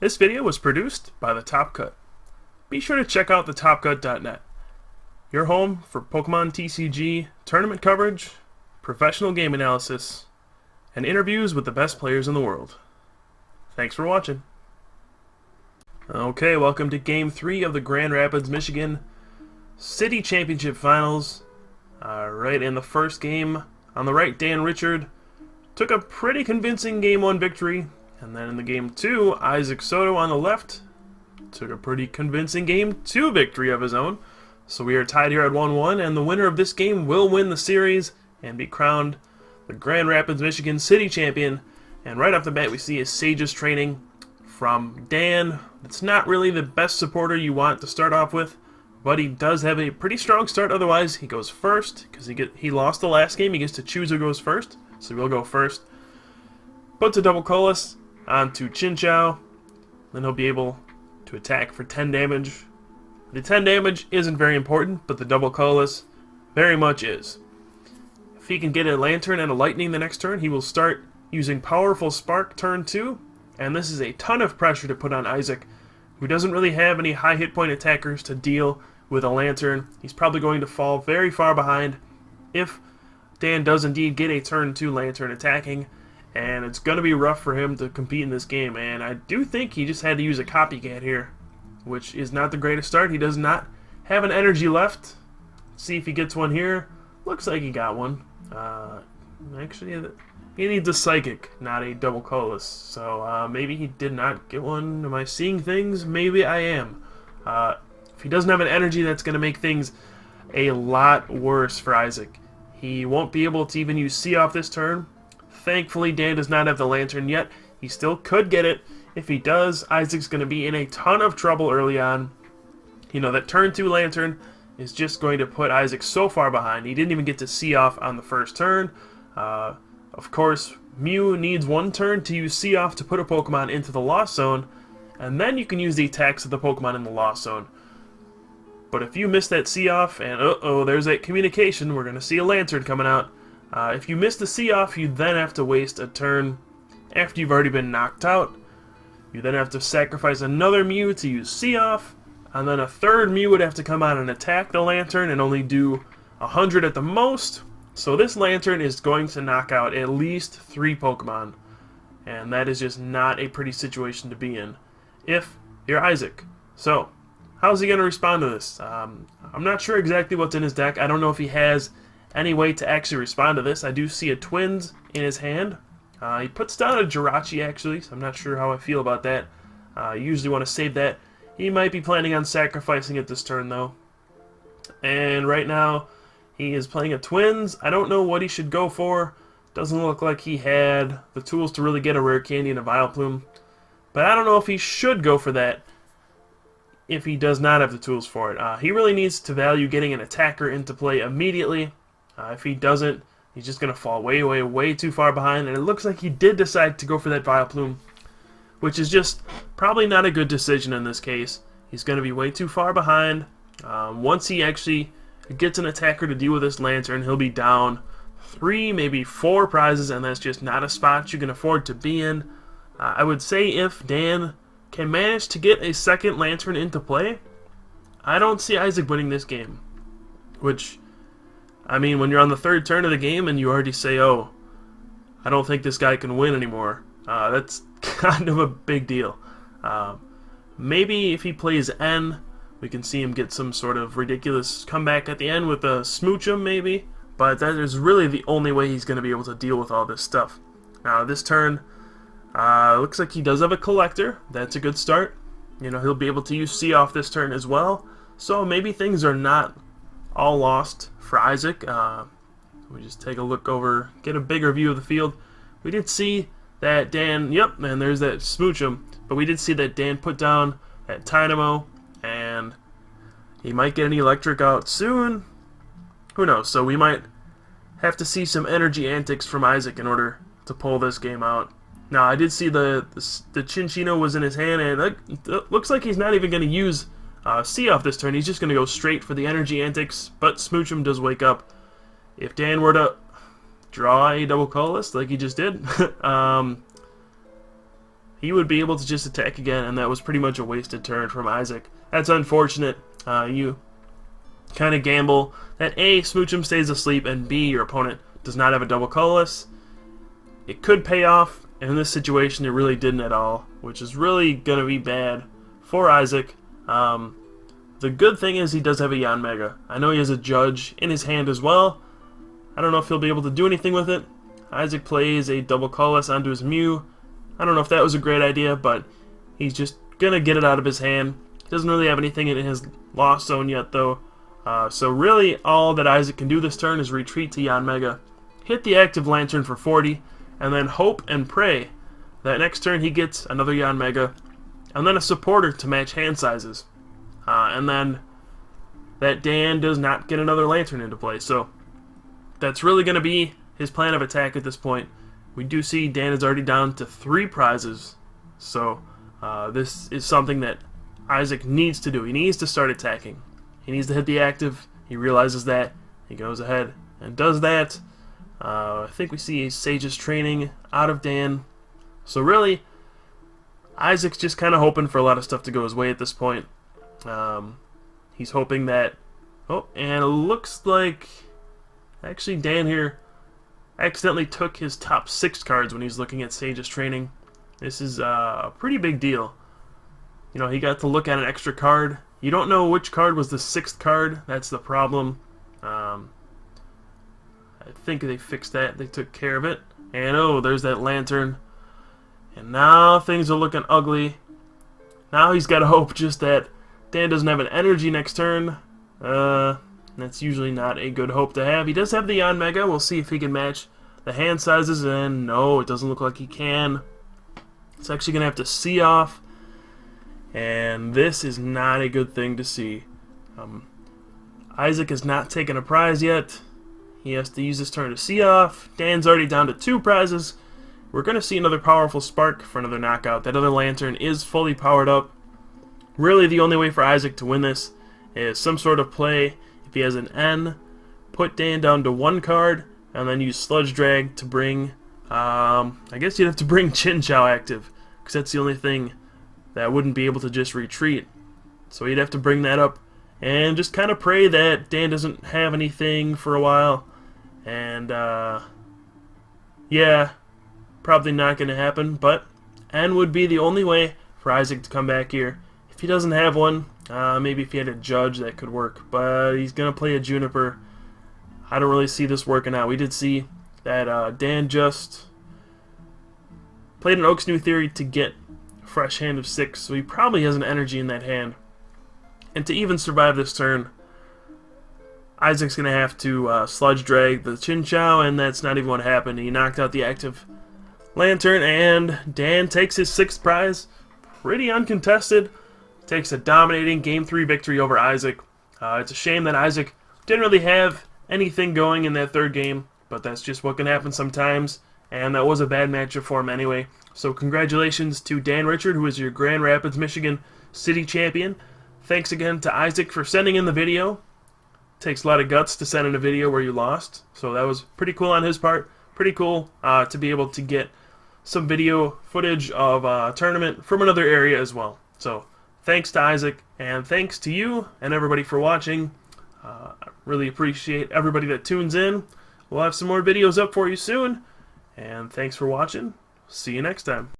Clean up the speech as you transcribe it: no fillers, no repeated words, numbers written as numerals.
This video was produced by The Top Cut. Be sure to check out thetopcut.net, your home for Pokemon TCG, tournament coverage, professional game analysis, and interviews with the best players in the world. Thanks for watching. Okay, welcome to Game 3 of the Grand Rapids, Michigan City Championship Finals. Right in the first game, on the right, Dan Richard took a pretty convincing Game 1 victory. And then in the Game 2, Isaac Soto on the left took a pretty convincing Game 2 victory of his own. So we are tied here at 1-1, and the winner of this game will win the series and be crowned the Grand Rapids, Michigan City Champion. And right off the bat, we see a Sage's training from Dan. It's not really the best supporter you want to start off with, but he does have a pretty strong start. Otherwise, he goes first because he lost the last game. He gets to choose who goes first, so we'll go first. Puts a double Colossus onto Chinchou. Then he'll be able to attack for 10 damage. The 10 damage isn't very important, but the double Colossus very much is. If he can get a Lanturn and a Lightning the next turn, he will start using Powerful Spark turn 2. And this is a ton of pressure to put on Isaac, who doesn't really have any high hit point attackers to deal with a Lanturn. He's probably going to fall very far behind if Dan does indeed get a turn 2 Lanturn attacking. And it's going to be rough for him to compete in this game. And I do think he just had to use a copycat here, which is not the greatest start. He does not have an energy left. Let's see if he gets one here. Looks like he got one. Actually, he needs a Psychic, not a double Colossus. So maybe he did not get one. Am I seeing things? Maybe I am. If he doesn't have an energy, that's going to make things a lot worse for Isaac. He won't be able to even use See Off this turn. Thankfully, Dan does not have the Lanturn yet. He still could get it. If he does, Isaac's going to be in a ton of trouble early on. You know, that turn 2 Lanturn is just going to put Isaac so far behind. He didn't even get to See Off on the first turn. Of course, Mew needs one turn to use See Off to put a Pokemon into the Lost Zone, and then you can use the attacks of the Pokemon in the Lost Zone. But if you miss that See Off, and there's that communication, we're going to see a Lanturn coming out. If you miss the See Off, you then have to waste a turn after you've already been knocked out. You then have to sacrifice another Mew to use See Off, and then a third Mew would have to come out and attack the Lanturn and only do 100 at the most. So this Lanturn is going to knock out at least 3 Pokemon, and that is just not a pretty situation to be in if you're Isaac. So, how's he going to respond to this? I'm not sure exactly what's in his deck. I don't know if he has any way to actually respond to this. I do see a Twins in his hand. He puts down a Jirachi, actually, so I'm not sure how I feel about that. Usually want to save that. He might be planning on sacrificing it this turn, though. And right now, he is playing a Twins. I don't know what he should go for. Doesn't look like he had the tools to really get a Rare Candy and a Vileplume. But I don't know if he should go for that if he does not have the tools for it. He really needs to value getting an attacker into play immediately. If he doesn't, he's just going to fall way, way, way too far behind. And it looks like he did decide to go for that Vileplume, which is just probably not a good decision in this case. He's going to be way too far behind. Once he actually gets an attacker to deal with this Lanturn, he'll be down 3, maybe 4 prizes, and that's just not a spot you can afford to be in. I would say if Dan can manage to get a second Lanturn into play, I don't see Isaac winning this game. Which, I mean, when you're on the 3rd turn of the game and you already say, oh, I don't think this guy can win anymore, that's kind of a big deal. Maybe if he plays N, we can see him get some sort of ridiculous comeback at the end with a Smoochum, maybe. But that is really the only way he's going to be able to deal with all this stuff. Now, this turn, looks like he does have a Collector. That's a good start. You know, he'll be able to use See Off this turn as well. So maybe things are not all lost for Isaac. We just take a look over, get a bigger view of the field. We did see that Dan, yep, and there's that Smoochum. But we did see that Dan put down that Dynamo, and he might get an Eelektrik out soon. Who knows? So we might have to see some energy antics from Isaac in order to pull this game out. Now, I did see the Chinchino was in his hand, and it looks like he's not even going to use See Off this turn. He's just going to go straight for the energy antics, but Smoochum does wake up. If Dan were to draw a double Colossus like he just did, he would be able to just attack again, and that was pretty much a wasted turn from Isaac. That's unfortunate. You kind of gamble that A, Smoochum stays asleep, and B, your opponent does not have a double colorless. It could pay off, and in this situation it really didn't at all, which is really going to be bad for Isaac. The good thing is he does have a Yanmega. I know he has a Judge in his hand as well. I don't know if he'll be able to do anything with it. Isaac plays a double colorless onto his Mew. I don't know if that was a great idea, but he's just going to get it out of his hand. He doesn't really have anything in his lost zone yet, though. So really, all that Isaac can do this turn is retreat to Yanmega, hit the active Lanturn for 40, and then hope and pray that next turn he gets another Yanmega, and then a supporter to match hand sizes. And then that Dan does not get another Lanturn into play. So that's really going to be his plan of attack at this point. We do see Dan is already down to 3 prizes. So this is something that Isaac needs to do. He needs to start attacking. He needs to hit the active. He realizes that. He goes ahead and does that. I think we see Sage's training out of Dan. So really, Isaac's just kind of hoping for a lot of stuff to go his way at this point. He's hoping that... Oh, and it looks like... Actually, Dan here accidentally took his top 6 cards when he's looking at Sage's training. This is a pretty big deal. You know, he got to look at an extra card. You don't know which card was the 6th card. That's the problem. I think they fixed that. They took care of it. And oh, there's that Lanturn. And now things are looking ugly. Now he's got to hope just that Dan doesn't have an energy next turn. That's usually not a good hope to have. He does have the Yanmega. We'll see if he can match the hand sizes. And no, it doesn't look like he can. It's actually going to have to see off. And this is not a good thing to see. Isaac has not taken a prize yet. He has to use this turn to see off. Dan's already down to 2 prizes. We're going to see another powerful spark for another knockout. That other Lanturn is fully powered up. Really, the only way for Isaac to win this is some sort of play. If he has an N, put Dan down to 1 card, and then use Sludge Drag to bring... I guess you'd have to bring Chinchou active, because that's the only thing that wouldn't be able to just retreat. So you'd have to bring that up and just kind of pray that Dan doesn't have anything for a while. And, yeah, probably not going to happen, but N would be the only way for Isaac to come back here. If he doesn't have one, maybe if he had a Judge, that could work. But he's going to play a Juniper. I don't really see this working out. We did see that Dan just played an Oak's New Theory to get a fresh hand of 6, so he probably has an energy in that hand. And to even survive this turn, Isaac's going to have to Sludge Drag the Chinchou, and that's not even what happened. He knocked out the active Lanturn, and Dan takes his 6th prize. Pretty uncontested. Takes a dominating Game 3 victory over Isaac. It's a shame that Isaac didn't really have anything going in that 3rd game, but that's just what can happen sometimes, and that was a bad matchup for him anyway. So congratulations to Dan Richard, who is your Grand Rapids, Michigan City Champion. Thanks again to Isaac for sending in the video. Takes a lot of guts to send in a video where you lost, so that was pretty cool on his part. Pretty cool to be able to get some video footage of a tournament from another area as well. So thanks to Isaac, and thanks to you and everybody for watching. I really appreciate everybody that tunes in. We'll have some more videos up for you soon, and thanks for watching. See you next time.